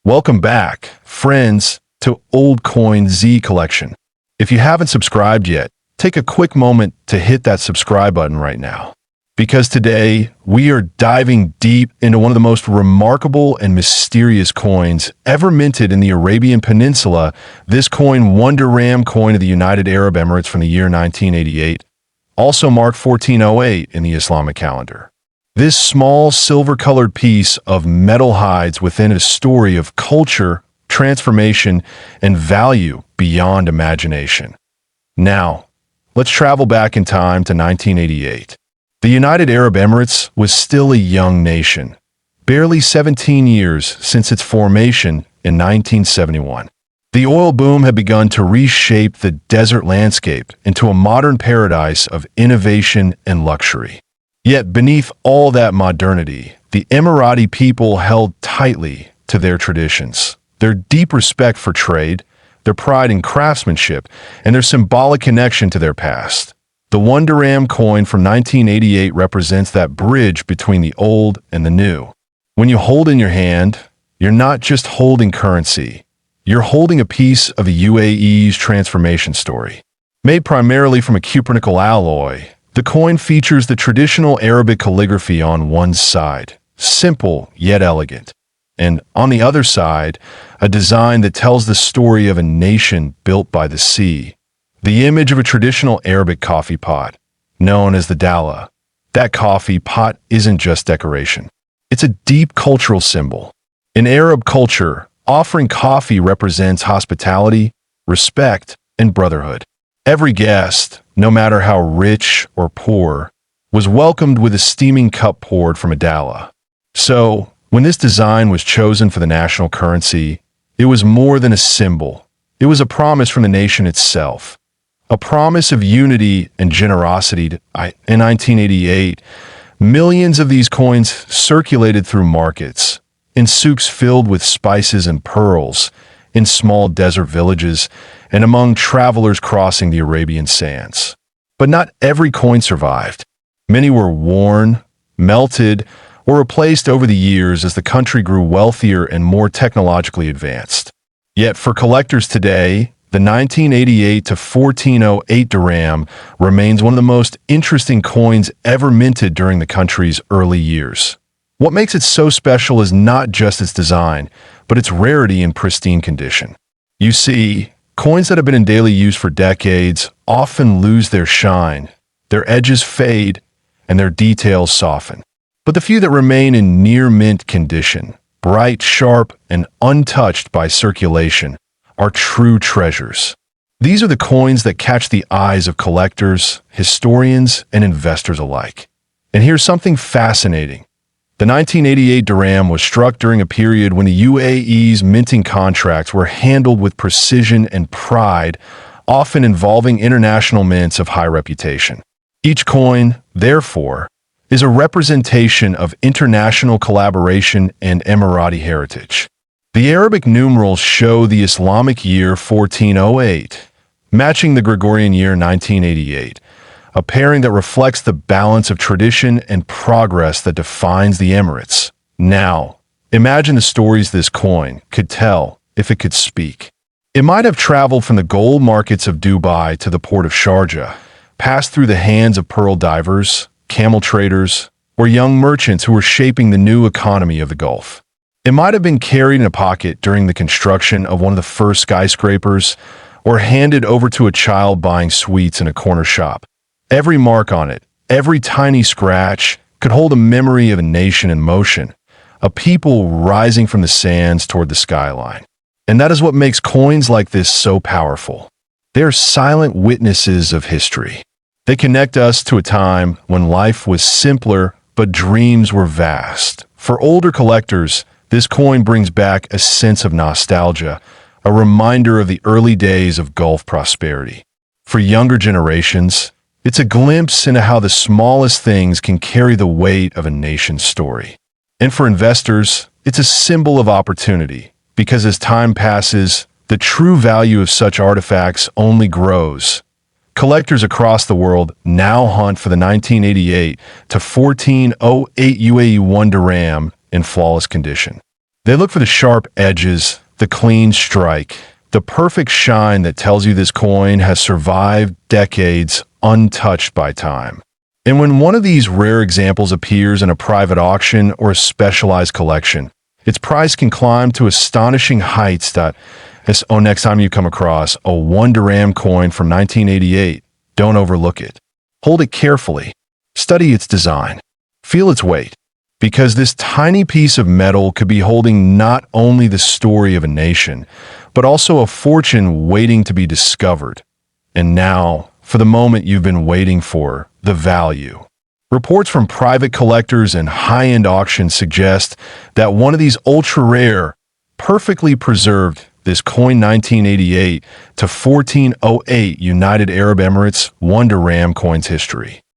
Welcome back, friends, to Old Coin Z Collection. If you haven't subscribed yet, take a quick moment to hit that subscribe button right now. Because today, we are diving deep into one of the most remarkable and mysterious coins ever minted in the Arabian Peninsula. This coin, 1 Dirham coin of the United Arab Emirates from the year 1988, also marked 1408 in the Islamic calendar. This small silver-colored piece of metal hides within a story of culture, transformation, and value beyond imagination. Now, let's travel back in time to 1988. The United Arab Emirates was still a young nation, barely 17 years since its formation in 1971. The oil boom had begun to reshape the desert landscape into a modern paradise of innovation and luxury. Yet beneath all that modernity, the Emirati people held tightly to their traditions, their deep respect for trade, their pride in craftsmanship, and their symbolic connection to their past. The 1 Dirham coin from 1988 represents that bridge between the old and the new. When you hold in your hand, you're not just holding currency, you're holding a piece of the UAE's transformation story. Made primarily from a cupronickel alloy, the coin features the traditional Arabic calligraphy on one side, simple yet elegant, and on the other side, a design that tells the story of a nation built by the sea. The image of a traditional Arabic coffee pot, known as the dallah. That coffee pot isn't just decoration. It's a deep cultural symbol. In Arab culture, offering coffee represents hospitality, respect, and brotherhood. Every guest, no matter how rich or poor, was welcomed with a steaming cup poured from a dallah. So, when this design was chosen for the national currency, it was more than a symbol. It was a promise from the nation itself. A promise of unity and generosity. In 1988, millions of these coins circulated through markets, in souks filled with spices and pearls, in small desert villages, and among travelers crossing the Arabian sands. But not every coin survived. Many were worn, melted, or replaced over the years as the country grew wealthier and more technologically advanced. Yet for collectors today, the 1988 to 1408 dirham remains one of the most interesting coins ever minted during the country's early years. What makes it so special is not just its design, but its rarity and pristine condition. You see, coins that have been in daily use for decades often lose their shine, their edges fade, and their details soften. But the few that remain in near mint condition, bright, sharp, and untouched by circulation, are true treasures. These are the coins that catch the eyes of collectors, historians, and investors alike. And here's something fascinating. The 1988 dirham was struck during a period when the UAE's minting contracts were handled with precision and pride, often involving international mints of high reputation. Each coin, therefore, is a representation of international collaboration and Emirati heritage. The Arabic numerals show the Islamic year 1408, matching the Gregorian year 1988, a pairing that reflects the balance of tradition and progress that defines the Emirates. Now, imagine the stories this coin could tell if it could speak. It might have traveled from the gold markets of Dubai to the port of Sharjah, passed through the hands of pearl divers, camel traders, or young merchants who were shaping the new economy of the Gulf. It might have been carried in a pocket during the construction of one of the first skyscrapers, or handed over to a child buying sweets in a corner shop. Every mark on it, every tiny scratch, could hold a memory of a nation in motion, a people rising from the sands toward the skyline. And that is what makes coins like this so powerful. They are silent witnesses of history. They connect us to a time when life was simpler, but dreams were vast. For older collectors, this coin brings back a sense of nostalgia, a reminder of the early days of Gulf prosperity. For younger generations, it's a glimpse into how the smallest things can carry the weight of a nation's story. And for investors, it's a symbol of opportunity, because as time passes, the true value of such artifacts only grows. Collectors across the world now hunt for the 1988 to 1408 UAE 1 dirham in flawless condition. They look for the sharp edges, the clean strike, the perfect shine that tells you this coin has survived decades untouched by time. And when one of these rare examples appears in a private auction or a specialized collection, its price can climb to astonishing heights next time you come across a 1 Dirham coin from 1988, don't overlook it. Hold it carefully. Study its design. Feel its weight. Because this tiny piece of metal could be holding not only the story of a nation, but also a fortune waiting to be discovered. And now, for the moment you've been waiting for, the value. Reports from private collectors and high-end auctions suggest that one of these ultra-rare, perfectly preserved this coin 1988 to 1408 United Arab Emirates 1 Dirham coin's history.